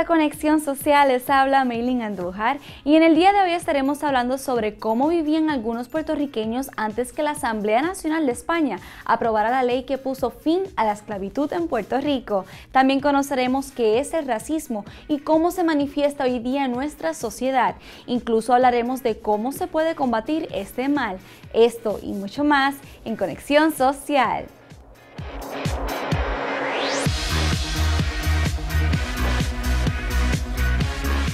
a Conexión Social, les habla Maylin Andújar y en el día de hoy estaremos hablando sobre cómo vivían algunos puertorriqueños antes que la Asamblea Nacional de España aprobara la ley que puso fin a la esclavitud en Puerto Rico. También conoceremos qué es el racismo y cómo se manifiesta hoy día en nuestra sociedad. Incluso hablaremos de cómo se puede combatir este mal. Esto y mucho más en Conexión Social.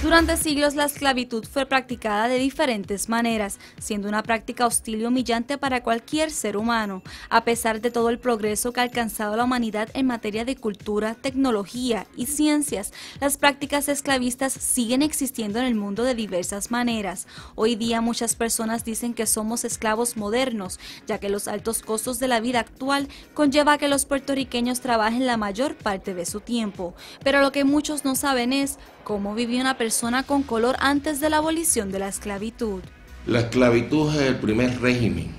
Durante siglos la esclavitud fue practicada de diferentes maneras, siendo una práctica hostil y humillante para cualquier ser humano. A pesar de todo el progreso que ha alcanzado la humanidad en materia de cultura, tecnología y ciencias, las prácticas esclavistas siguen existiendo en el mundo de diversas maneras. Hoy día muchas personas dicen que somos esclavos modernos, ya que los altos costos de la vida actual conlleva a que los puertorriqueños trabajen la mayor parte de su tiempo. Pero lo que muchos no saben es cómo vivía una persona con color antes de la abolición de la esclavitud. La esclavitud es el primer régimen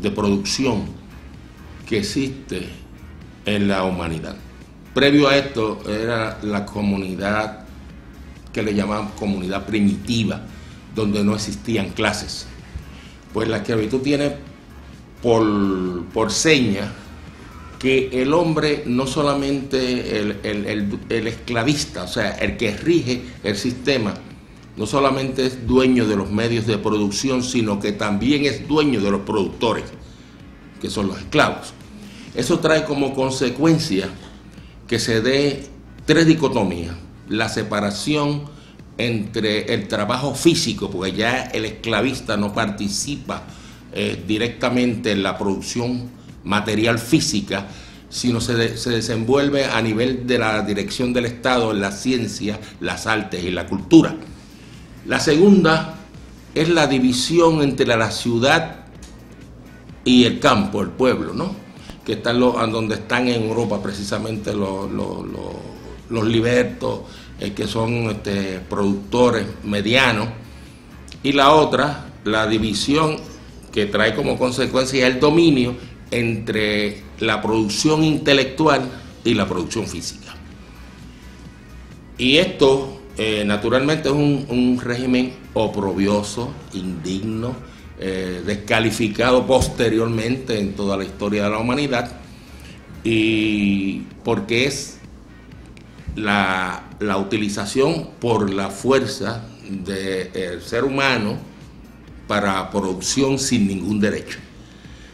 de producción que existe en la humanidad. Previo a esto era la comunidad que le llamaban comunidad primitiva, donde no existían clases. Pues la esclavitud tiene por seña que el hombre no solamente el esclavista, o sea, el que rige el sistema, no solamente es dueño de los medios de producción, sino que también es dueño de los productores, que son los esclavos. Eso trae como consecuencia que se dé tres dicotomías: la separación entre el trabajo físico, porque ya el esclavista no participa directamente en la producción material física, sino se desenvuelve a nivel de la dirección del Estado en la ciencia, las artes y la cultura. La segunda es la división entre la ciudad y el campo, el pueblo, ¿no? Que están donde están en Europa precisamente los libertos, que son productores medianos. Y la otra, la división que trae como consecuencia el dominio entre la producción intelectual y la producción física. Y esto naturalmente es un régimen oprobioso, indigno, descalificado posteriormente en toda la historia de la humanidad, y porque es la utilización por la fuerza del ser humano para producción sin ningún derecho.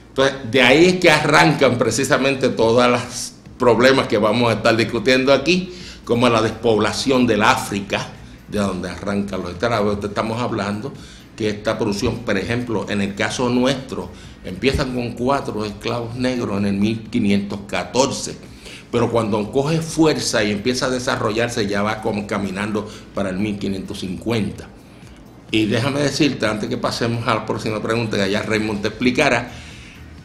Entonces, de ahí es que arrancan precisamente todos los problemas que vamos a estar discutiendo aquí, como la despoblación del África, de donde arrancan los esclavos. Estamos hablando que esta producción, por ejemplo, en el caso nuestro, empiezan con 4 esclavos negros en el 1514, pero cuando coge fuerza y empieza a desarrollarse ya va como caminando para el 1550. Y déjame decirte, antes que pasemos a la próxima pregunta, que allá Raymond te explicara,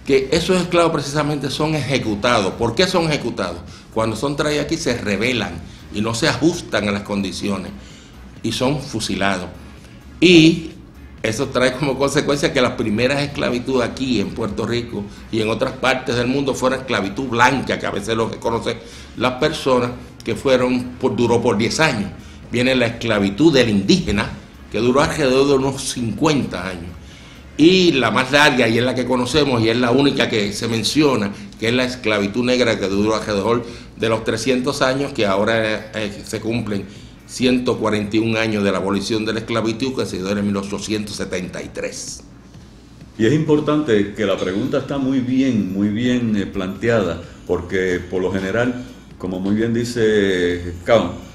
que esos esclavos precisamente son ejecutados. ¿Por qué son ejecutados? Cuando son traídos aquí se rebelan y no se ajustan a las condiciones y son fusilados. Y eso trae como consecuencia que las primeras esclavitudes aquí en Puerto Rico y en otras partes del mundo fueron esclavitud blanca, que a veces lo que conocen las personas, que duró por 10 años. Viene la esclavitud del indígena, que duró alrededor de unos 50 años. Y la más larga, y es la que conocemos, y es la única que se menciona, que es la esclavitud negra, que duró alrededor de los 300 años, que ahora se cumplen 141 años de la abolición de la esclavitud, que se dio en 1873. Y es importante que la pregunta está muy bien planteada, porque por lo general, como muy bien dice Cao,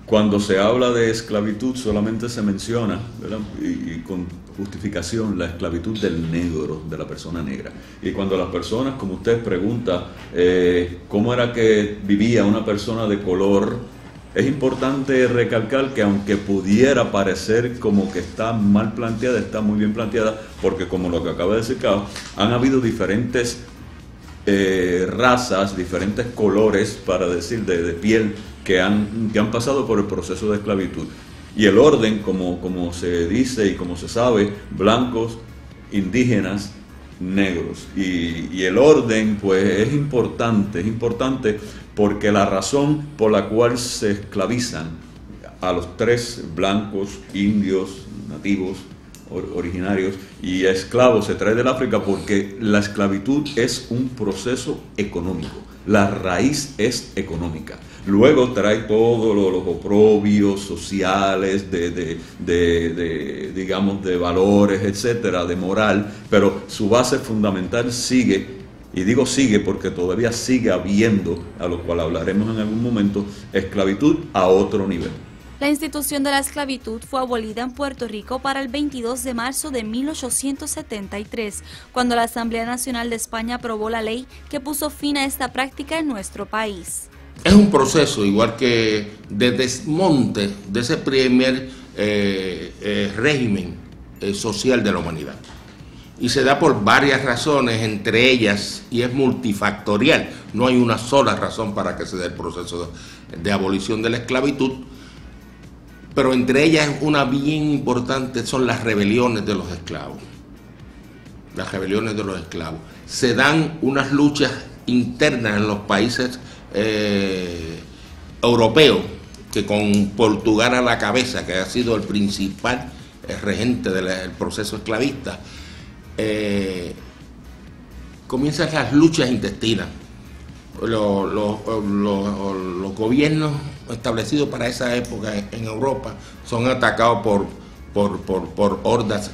cuando se habla de esclavitud solamente se menciona, ¿verdad? Y con justificación, la esclavitud del negro, de la persona negra. Y cuando las personas, como usted pregunta, cómo era que vivía una persona de color, es importante recalcar que aunque pudiera parecer como que está mal planteada, está muy bien planteada, porque como lo que acaba de decir Cao, han habido diferentes razas, diferentes colores, para decir, de piel, que han pasado por el proceso de esclavitud. Y el orden, como se dice y como se sabe, blancos, indígenas, negros. Y el orden, pues, es importante porque la razón por la cual se esclavizan a los tres blancos, indios, nativos, originarios y esclavos se trae del África porque la esclavitud es un proceso económico, la raíz es económica. Luego trae todos los oprobios sociales, digamos, de valores, etcétera, de moral, pero su base fundamental sigue, y digo sigue porque todavía sigue habiendo, a lo cual hablaremos en algún momento, esclavitud a otro nivel. La institución de la esclavitud fue abolida en Puerto Rico para el 22 de marzo de 1873, cuando la Asamblea Nacional de España aprobó la ley que puso fin a esta práctica en nuestro país. Es un proceso, igual que de desmonte de ese primer régimen social de la humanidad. Y se da por varias razones, entre ellas, y es multifactorial, no hay una sola razón para que se dé el proceso de abolición de la esclavitud, pero entre ellas una bien importante son las rebeliones de los esclavos. Las rebeliones de los esclavos. Se dan unas luchas internas en los países europeos, que con Portugal a la cabeza, que ha sido el principal regente del proceso esclavista, comienzan las luchas intestinas. Los gobiernos establecidos para esa época en Europa son atacados por hordas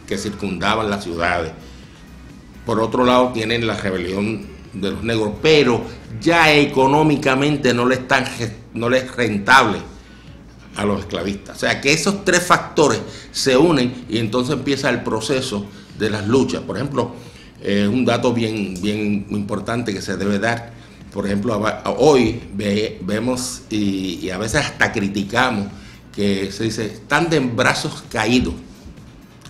que circundaban las ciudades. Por otro lado tienen la rebelión de los negros, pero ya económicamente no les es rentable a los esclavistas. O sea que esos tres factores se unen y entonces empieza el proceso de las luchas. Por ejemplo, un dato bien importante que se debe dar, por ejemplo, hoy vemos y a veces hasta criticamos que se dice, están de brazos caídos.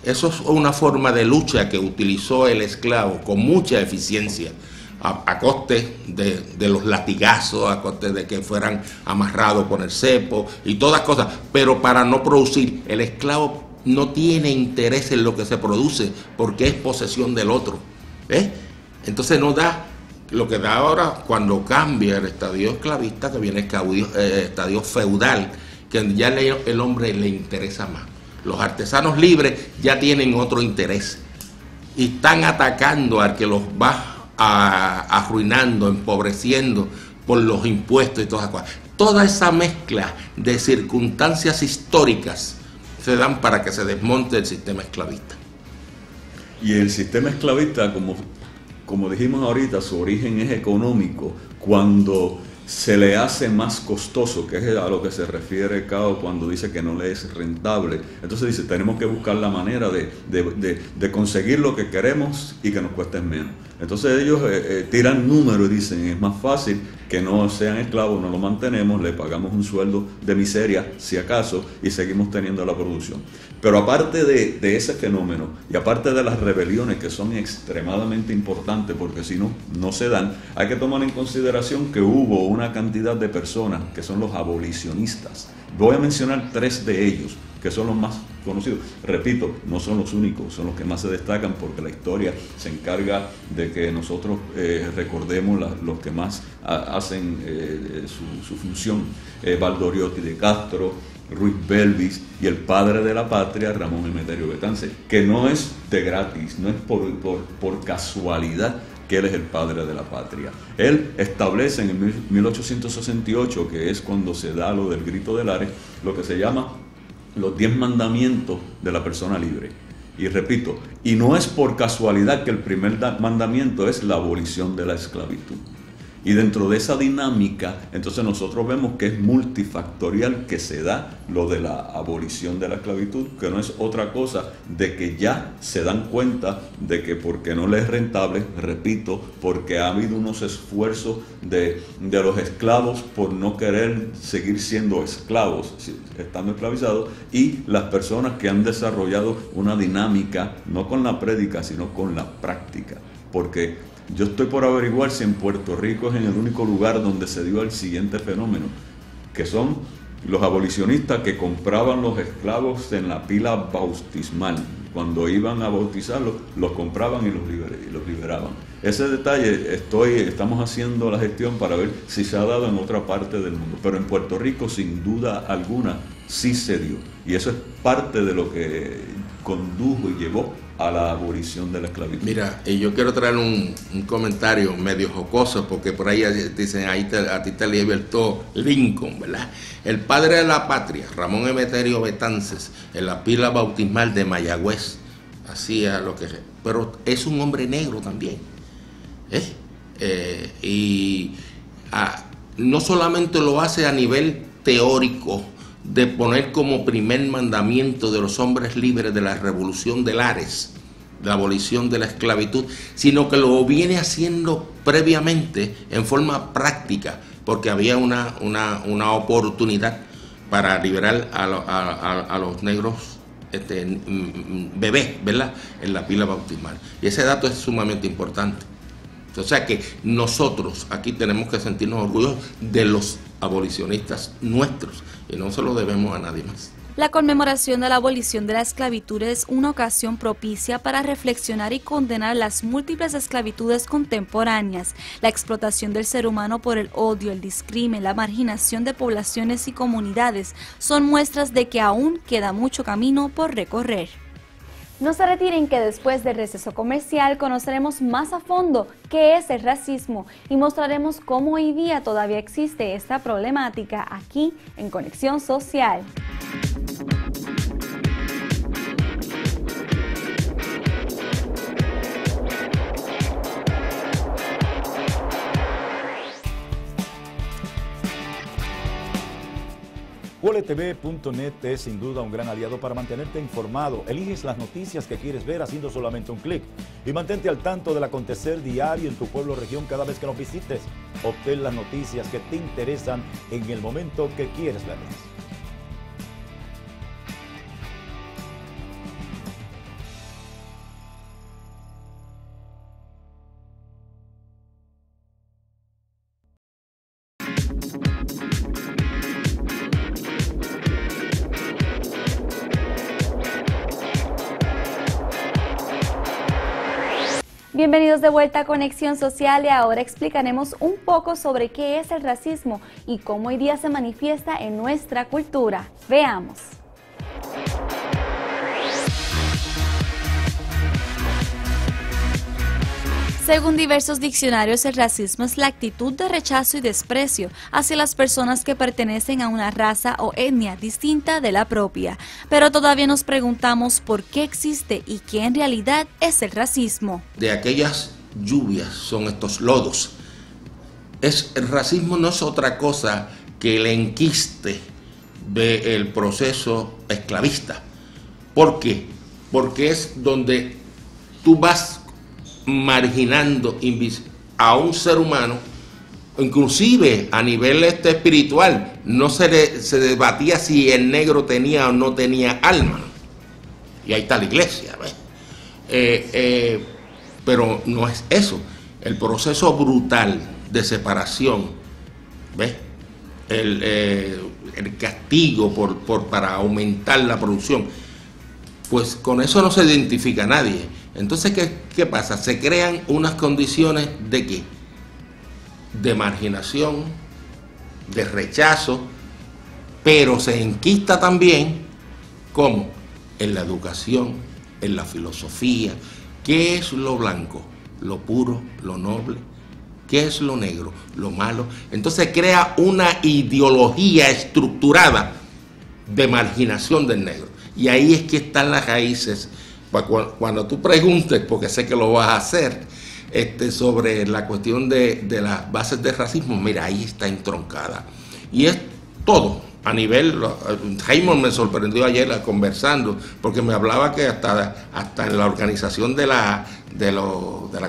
Eso es una forma de lucha que utilizó el esclavo con mucha eficiencia, a coste de los latigazos, a coste de que fueran amarrados con el cepo y todas cosas, pero para no producir. El esclavo no tiene interés en lo que se produce porque es posesión del otro. Entonces no da lo que da ahora cuando cambia el estadio esclavista, que viene el estadio feudal, que ya el hombre le interesa más. Los artesanos libres ya tienen otro interés y están atacando al que los va arruinando, empobreciendo por los impuestos y todas esas cosas. Toda esa mezcla de circunstancias históricas se dan para que se desmonte el sistema esclavista. Y el sistema esclavista, como dijimos ahorita, su origen es económico. Cuando se le hace más costoso, que es a lo que se refiere Cao cuando dice que no le es rentable, entonces dice, tenemos que buscar la manera de conseguir lo que queremos y que nos cueste menos. Entonces ellos tiran números y dicen, es más fácil que no sean esclavos, no lo mantenemos, le pagamos un sueldo de miseria, si acaso, y seguimos teniendo la producción. Pero aparte de ese fenómeno, y aparte de las rebeliones que son extremadamente importantes, porque si no, no se dan, hay que tomar en consideración que hubo una cantidad de personas que son los abolicionistas. Voy a mencionar 3 de ellos, que son los más conocidos. Repito, no son los únicos, son los que más se destacan porque la historia se encarga de que nosotros recordemos los que más hacen su función. Valdoriotti de Castro, Ruiz Belvis y el padre de la patria, Ramón Emeterio Betance, que no es de gratis, no es por casualidad que él es el padre de la patria. Él establece en 1868, que es cuando se da lo del grito del Ares, lo que se llama los 10 mandamientos de la persona libre. Y repito, y no es por casualidad que el primer mandamiento es la abolición de la esclavitud. Y dentro de esa dinámica, entonces nosotros vemos que es multifactorial que se da lo de la abolición de la esclavitud, que no es otra cosa de que ya se dan cuenta de que porque no les es rentable, repito, porque ha habido unos esfuerzos de los esclavos por no querer seguir siendo esclavos, estando esclavizados, y las personas que han desarrollado una dinámica, no con la prédica, sino con la práctica, porque yo estoy por averiguar si en Puerto Rico es en el único lugar donde se dio el siguiente fenómeno, que son los abolicionistas que compraban los esclavos en la pila bautismal. cuando iban a bautizarlos, los compraban y los liberaban. Ese detalle estamos haciendo la gestión para ver si se ha dado en otra parte del mundo, pero en Puerto Rico sin duda alguna sí se dio, y eso es parte de lo que condujo y llevó a la abolición de la esclavitud. Mira, yo quiero traer un comentario medio jocoso, porque por ahí dicen, a ti te libertó Lincoln, ¿verdad? El padre de la patria, Ramón Emeterio Betances, en la pila bautismal de Mayagüez, hacía lo que... Pero es un hombre negro también, no solamente lo hace a nivel teórico, de poner como primer mandamiento de los hombres libres de la revolución de Lares, de la abolición de la esclavitud, sino que lo viene haciendo previamente en forma práctica, porque había una oportunidad para liberar a los negros bebés, ¿verdad?, en la pila bautismal. Y ese dato es sumamente importante. O sea que nosotros aquí tenemos que sentirnos orgullosos de los abolicionistas nuestros, y no se lo debemos a nadie más. La conmemoración de la abolición de la esclavitud es una ocasión propicia para reflexionar y condenar las múltiples esclavitudes contemporáneas, la explotación del ser humano por el odio, el discrimen, la marginación de poblaciones y comunidades, son muestras de que aún queda mucho camino por recorrer. No se retiren, que después del receso comercial conoceremos más a fondo qué es el racismo y mostraremos cómo hoy día todavía existe esta problemática aquí en Conexión Social. QLTV.net es sin duda un gran aliado para mantenerte informado. Eliges las noticias que quieres ver haciendo solamente un clic y mantente al tanto del acontecer diario en tu pueblo o región cada vez que nos visites. Obtén las noticias que te interesan en el momento que quieres verlas. Bienvenidos de vuelta a Conexión Social, y ahora explicaremos un poco sobre qué es el racismo y cómo hoy día se manifiesta en nuestra cultura. Veamos. Según diversos diccionarios, el racismo es la actitud de rechazo y desprecio hacia las personas que pertenecen a una raza o etnia distinta de la propia. Pero todavía nos preguntamos por qué existe y qué en realidad es el racismo. De aquellas lluvias son estos lodos. El racismo no es otra cosa que el enquiste del proceso esclavista. ¿Por qué? Porque es donde tú vas marginando a un ser humano, inclusive a nivel espiritual. No se debatía si el negro tenía o no tenía alma, y ahí está la iglesia, ¿ves? Pero no es eso. El proceso brutal de separación, ¿ves? El castigo para aumentar la producción, pues con eso no se identifica a nadie. Entonces, ¿qué pasa? Se crean unas condiciones de ¿qué? De marginación, de rechazo, pero se enquista también, ¿cómo? En la educación, en la filosofía. ¿Qué es lo blanco? Lo puro, lo noble. ¿Qué es lo negro? Lo malo. Entonces crea una ideología estructurada de marginación del negro. Y ahí es que están las raíces. Cuando tú preguntes, porque sé que lo vas a hacer, sobre la cuestión de las bases del racismo, mira, ahí está entroncada. Y es todo, a nivel... Raymond me sorprendió ayer conversando, porque me hablaba que hasta en la organización de la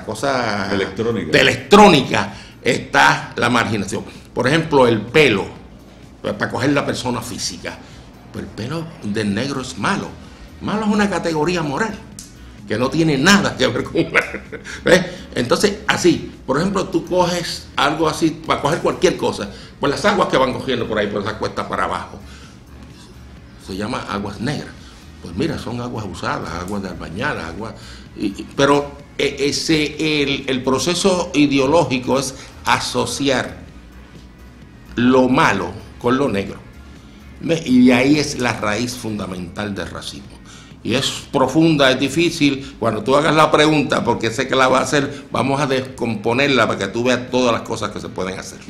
cosa... electrónica está la marginación. Por ejemplo, el pelo, para coger la persona física. Pues el pelo del negro es malo. Malo es una categoría moral que no tiene nada que ver con... ¿Ves? Entonces, así, por ejemplo, tú coges algo así, para coger cualquier cosa, pues las aguas que van cogiendo por ahí, por esa cuesta para abajo, se llama aguas negras. Pues mira, son aguas usadas, aguas de albañal, pero el proceso ideológico es asociar lo malo con lo negro. Y de ahí es la raíz fundamental del racismo. Y es profunda, es difícil. Cuando tú hagas la pregunta, porque sé que la va a hacer, vamos a descomponerla para que tú veas todas las cosas que se pueden hacer.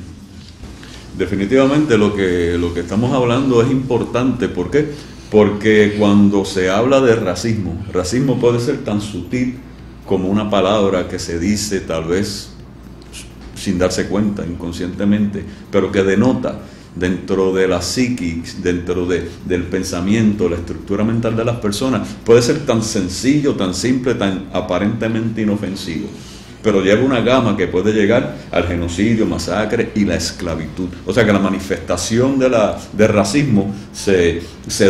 Definitivamente lo que estamos hablando es importante. ¿Por qué? Porque cuando se habla de racismo puede ser tan sutil como una palabra que se dice tal vez sin darse cuenta, inconscientemente, pero que denota dentro de la psiquis, dentro del pensamiento, la estructura mental de las personas, puede ser tan sencillo, tan simple, tan aparentemente inofensivo, pero lleva una gama que puede llegar al genocidio, masacre y la esclavitud. O sea que la manifestación de racismo se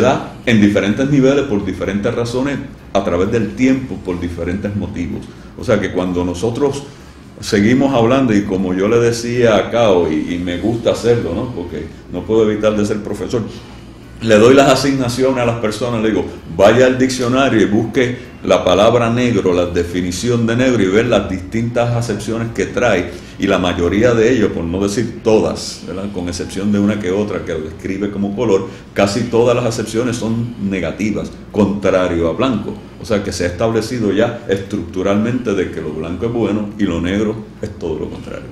da en diferentes niveles, por diferentes razones, a través del tiempo, por diferentes motivos. O sea que cuando nosotros seguimos hablando, y como yo le decía a Cao, y me gusta hacerlo, ¿no? Porque no puedo evitar de ser profesor, le doy las asignaciones a las personas, le digo, vaya al diccionario y busque la palabra negro, la definición de negro, y ver las distintas acepciones que trae, y la mayoría de ellos, por no decir todas, ¿verdad?, con excepción de una que otra que lo describe como color, casi todas las acepciones son negativas, contrario a blanco. O sea que se ha establecido ya estructuralmente de que lo blanco es bueno y lo negro es todo lo contrario.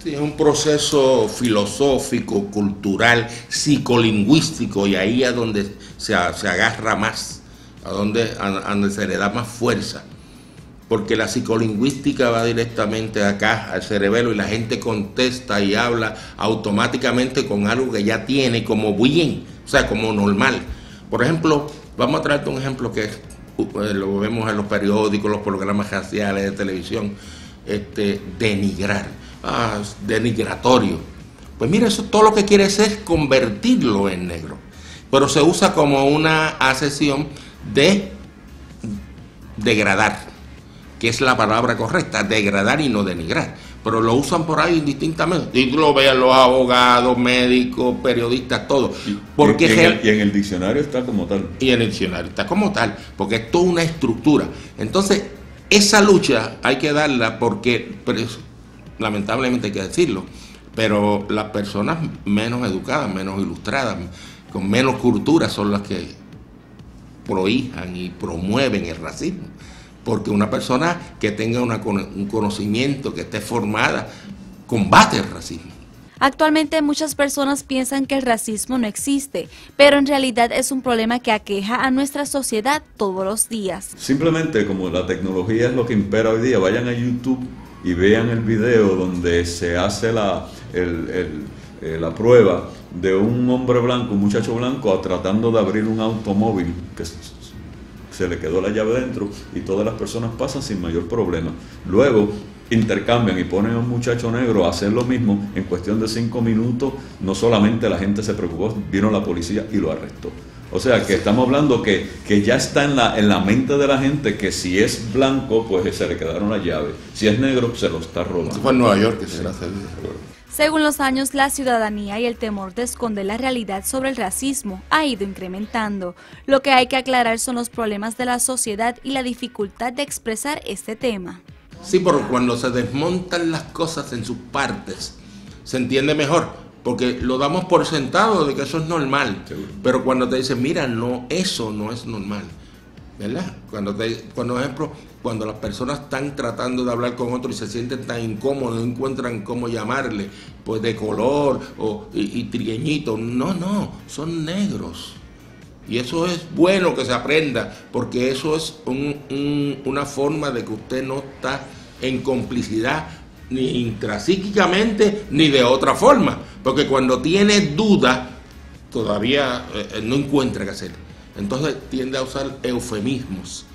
Sí, es un proceso filosófico, cultural, psicolingüístico, y ahí es donde se agarra más, a donde se le da más fuerza, porque la psicolingüística va directamente acá al cerebelo y la gente contesta y habla automáticamente con algo que ya tiene como bien, o sea, como normal. Por ejemplo, vamos a traerte un ejemplo que lo vemos en los periódicos, los programas raciales de televisión, denigrar. Denigratorio. Pues mira, eso todo lo que quiere es convertirlo en negro, pero se usa como una acepción de degradar, que es la palabra correcta, degradar y no denigrar, pero lo usan por ahí indistintamente, y lo vean los abogados, médicos, periodistas, todo. Porque y en el diccionario está como tal. Y en el diccionario está como tal, porque es toda una estructura. Entonces, esa lucha hay que darla porque, lamentablemente hay que decirlo, pero las personas menos educadas, menos ilustradas, con menos cultura son las que prohíjan y promueven el racismo. Porque una persona que tenga un conocimiento, que esté formada, combate el racismo. Actualmente muchas personas piensan que el racismo no existe, pero en realidad es un problema que aqueja a nuestra sociedad todos los días. Simplemente como la tecnología es lo que impera hoy día, vayan a YouTube y vean el video donde se hace la prueba de un hombre blanco, un muchacho blanco, tratando de abrir un automóvil que se le quedó la llave dentro, y todas las personas pasan sin mayor problema. Luego intercambian y ponen a un muchacho negro a hacer lo mismo. En cuestión de 5 minutos, no solamente la gente se preocupó, vino la policía y lo arrestó. O sea que estamos hablando que ya está en la mente de la gente que si es blanco, pues se le quedaron las llaves. Si es negro, se lo está robando. Fue en Nueva York que se la hace. Según los años, la ciudadanía y el temor de esconder la realidad sobre el racismo ha ido incrementando. Lo que hay que aclarar son los problemas de la sociedad y la dificultad de expresar este tema. Sí, porque cuando se desmontan las cosas en sus partes, se entiende mejor, porque lo damos por sentado de que eso es normal. Seguro. Pero cuando te dicen, mira, no, eso no es normal, ¿verdad? Cuando las personas están tratando de hablar con otros y se sienten tan incómodos, no encuentran cómo llamarle, pues de color y trigueñito. No, son negros. Y eso es bueno que se aprenda, porque eso es una forma de que usted no está en complicidad ni intrapsíquicamente ni de otra forma, porque cuando tiene duda todavía no encuentra qué hacer. Entonces tiende a usar eufemismos.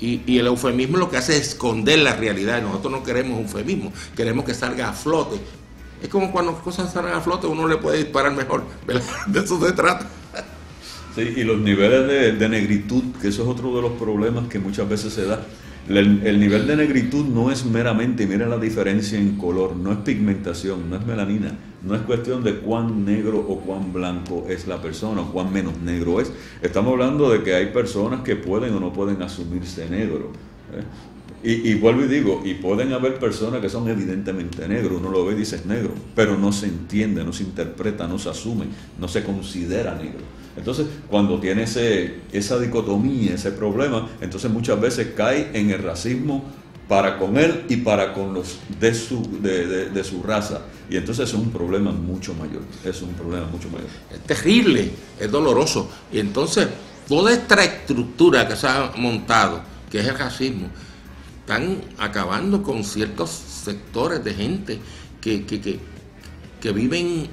Y el eufemismo lo que hace es esconder la realidad. Nosotros no queremos eufemismo, queremos que salga a flote. Es como cuando las cosas salen a flote, uno le puede disparar mejor, ¿verdad? De eso se trata. Sí, y los niveles de negritud, que eso es otro de los problemas que muchas veces se da El nivel de negritud no es meramente, miren la diferencia en color, no es pigmentación, no es melanina, no es cuestión de cuán negro o cuán blanco es la persona o cuán menos negro es. Estamos hablando de que hay personas que pueden o no pueden asumirse negro. Y vuelvo y digo, y pueden haber personas que son evidentemente negros, uno lo ve y dice es negro, pero no se entiende, no se interpreta, no se asume, no se considera negro. Entonces, cuando tiene esa dicotomía, ese problema, entonces muchas veces cae en el racismo para con él y para con los de su raza. Y entonces es un problema mucho mayor, es un problema mucho mayor. Es terrible, es doloroso. Y entonces, toda esta estructura que se ha montado, que es el racismo, están acabando con ciertos sectores de gente que viven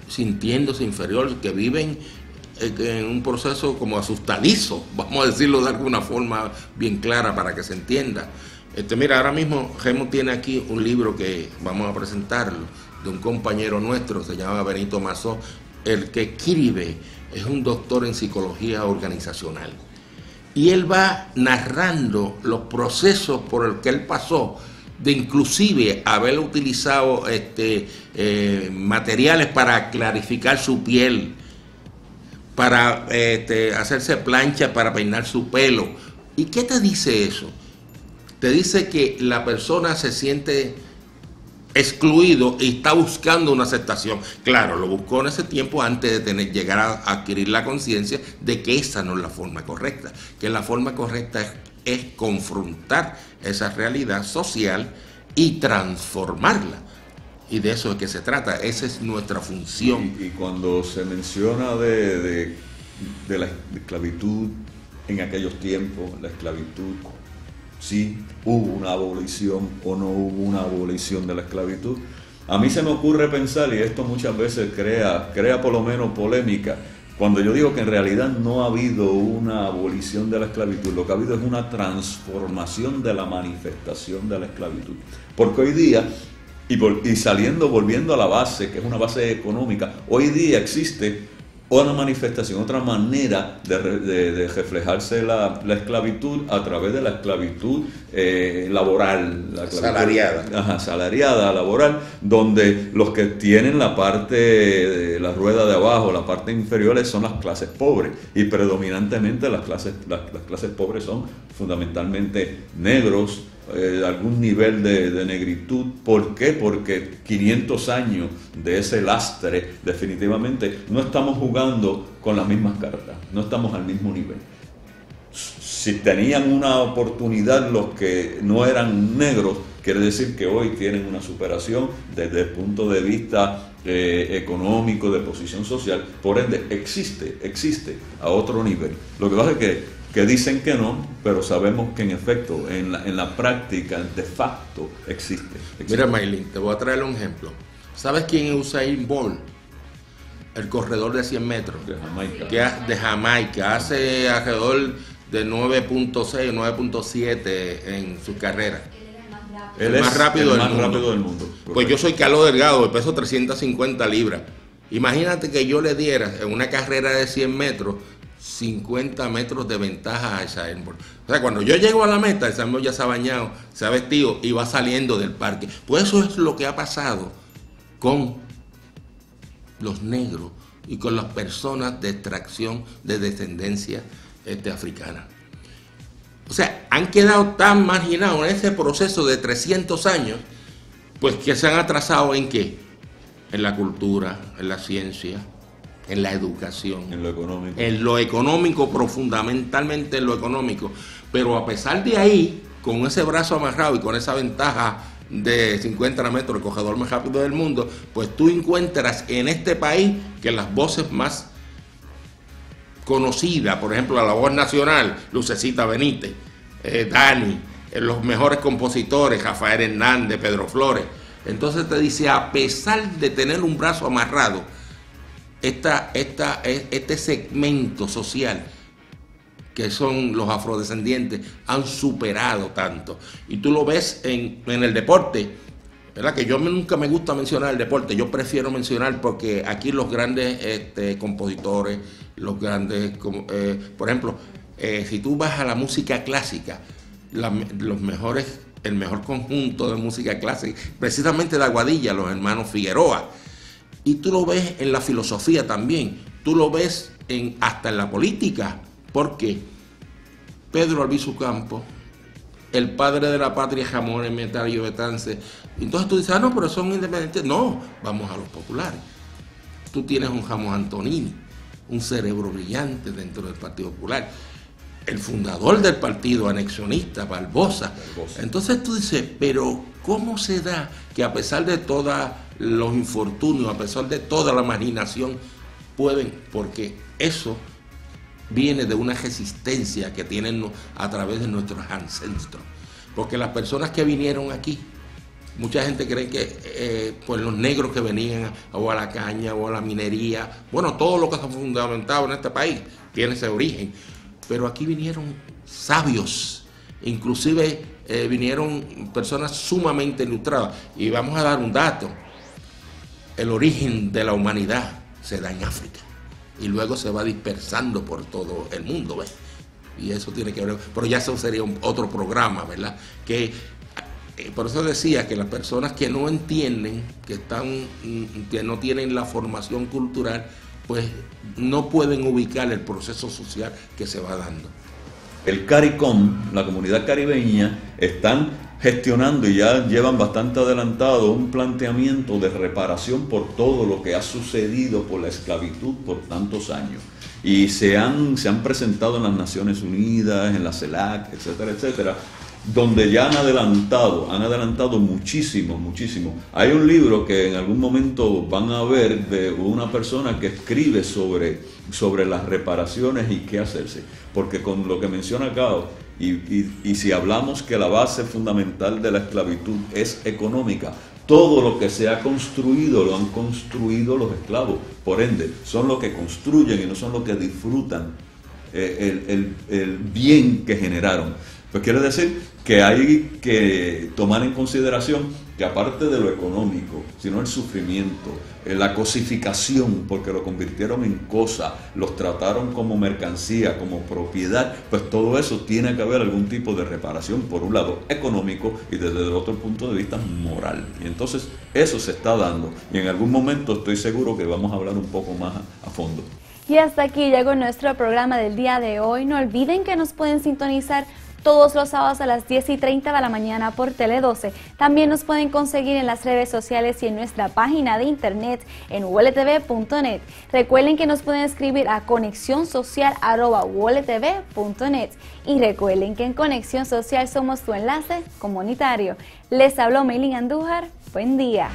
sintiéndose inferior, que viven en un proceso como asustadizo, vamos a decirlo de alguna forma bien clara para que se entienda. Mira, ahora mismo Gemo tiene aquí un libro que vamos a presentarlo, de un compañero nuestro, se llama Benito Mazó. El que escribe es un doctor en psicología organizacional. Y él va narrando los procesos por el que él pasó, de inclusive haber utilizado materiales para clarificar su piel, para hacerse planchas para peinar su pelo. ¿Y qué te dice eso? Te dice que la persona se siente excluido y está buscando una aceptación. Claro, lo buscó en ese tiempo antes de llegar a adquirir la conciencia de que esa no es la forma correcta, que la forma correcta es confrontar esa realidad social y transformarla. Y de eso es que se trata, esa es nuestra función. Y cuando se menciona de la esclavitud en aquellos tiempos, la esclavitud, si hubo una abolición o no hubo una abolición de la esclavitud, a mí se me ocurre pensar, y esto muchas veces crea por lo menos polémica, cuando yo digo que en realidad no ha habido una abolición de la esclavitud, lo que ha habido es una transformación de la manifestación de la esclavitud. Porque hoy día, volviendo a la base, que es una base económica, hoy día existe una manifestación, otra manera de reflejarse la esclavitud a través de la esclavitud laboral. La salariada. Salariada, laboral, donde los que tienen la parte de la rueda de abajo, la parte inferior, son las clases pobres. Y predominantemente las clases pobres son fundamentalmente negros, algún nivel de negritud. ¿Por qué? Porque 500 años de ese lastre, definitivamente no estamos jugando con las mismas cartas, no estamos al mismo nivel. Si tenían una oportunidad los que no eran negros, quiere decir que hoy tienen una superación desde el punto de vista económico, de posición social. Por ende, existe a otro nivel. Lo que pasa es que dicen que no, pero sabemos que en efecto, en la práctica, de facto, existe. Mira, Maylin, te voy a traer un ejemplo. ¿Sabes quién es Usain Bolt? El corredor de 100 metros. De Jamaica. Hace alrededor de 9.6, 9.7 en su carrera. Él es el más rápido del mundo. Pues yo soy Carlos Delgado, peso 350 libras. Imagínate que yo le diera en una carrera de 100 metros 50 metros de ventaja a Usain Bolt. O sea, cuando yo llego a la meta, Usain Bolt ya se ha bañado, se ha vestido y va saliendo del parque. Pues eso es lo que ha pasado con los negros y con las personas de extracción de descendencia africana. O sea, han quedado tan marginados en ese proceso de 300 años, pues que se han atrasado ¿en qué? En la cultura, en la ciencia, en la educación, en lo económico, fundamentalmente en lo económico. Pero a pesar de ahí, con ese brazo amarrado y con esa ventaja de 50 metros, el corredor más rápido del mundo, pues tú encuentras en este país que las voces más conocidas, por ejemplo, la voz nacional, Lucecita Benítez, Dani, los mejores compositores, Rafael Hernández, Pedro Flores. Entonces te dice, a pesar de tener un brazo amarrado, este segmento social que son los afrodescendientes han superado tanto. Y tú lo ves en el deporte, ¿verdad? Que yo nunca me gusta mencionar el deporte, yo prefiero mencionar porque aquí los grandes compositores, los grandes, por ejemplo, si tú vas a la música clásica, el mejor conjunto de música clásica, precisamente de Aguadilla, los hermanos Figueroa. Y tú lo ves en la filosofía también, tú lo ves hasta en la política, porque Pedro Albizu Campos, el padre de la patria, jamón, Emetario Betance. Entonces tú dices, no, pero son independientes. No, vamos a los populares. Tú tienes un Jamón Antonini, un cerebro brillante dentro del Partido Popular. El fundador del partido anexionista, Barbosa. Entonces tú dices, pero ¿cómo se da que a pesar de todos los infortunios, a pesar de toda la marginación, pueden? Porque eso viene de una resistencia que tienen a través de nuestros ancestros. Porque las personas que vinieron aquí, mucha gente cree que pues los negros que venían o a la caña o a la minería, bueno, todo lo que se ha fundamentado en este país tiene ese origen. Pero aquí vinieron sabios, inclusive vinieron personas sumamente ilustradas. Y vamos a dar un dato: el origen de la humanidad se da en África y luego se va dispersando por todo el mundo, ¿ves? Y eso tiene que ver, pero ya eso sería otro programa, ¿verdad? Por eso decía que las personas que no entienden, que no tienen la formación cultural, pues no pueden ubicar el proceso social que se va dando. El CARICOM, la comunidad caribeña, están gestionando y ya llevan bastante adelantado un planteamiento de reparación por todo lo que ha sucedido por la esclavitud por tantos años. Y se han presentado en las Naciones Unidas, en la CELAC, etcétera, etcétera, donde ya han adelantado muchísimo, muchísimo. Hay un libro que en algún momento van a ver de una persona que escribe sobre las reparaciones y qué hacerse. Porque con lo que menciona acá, y si hablamos que la base fundamental de la esclavitud es económica, todo lo que se ha construido lo han construido los esclavos. Por ende, son los que construyen y no son los que disfrutan el bien que generaron. Pues quiere decir que hay que tomar en consideración que aparte de lo económico, sino el sufrimiento, la cosificación, porque lo convirtieron en cosa, los trataron como mercancía, como propiedad, pues todo eso tiene que haber algún tipo de reparación, por un lado económico y desde el otro punto de vista moral. Y entonces eso se está dando y en algún momento estoy seguro que vamos a hablar un poco más a fondo. Y hasta aquí llegó nuestro programa del día de hoy. No olviden que nos pueden sintonizar todos los sábados a las 10:30 de la mañana por Tele 12. También nos pueden conseguir en las redes sociales y en nuestra página de internet en WLTV.net. Recuerden que nos pueden escribir a conexionsocial@wltv.net. Y recuerden que en Conexión Social somos tu enlace comunitario. Les habló Maylin Andújar. Buen día.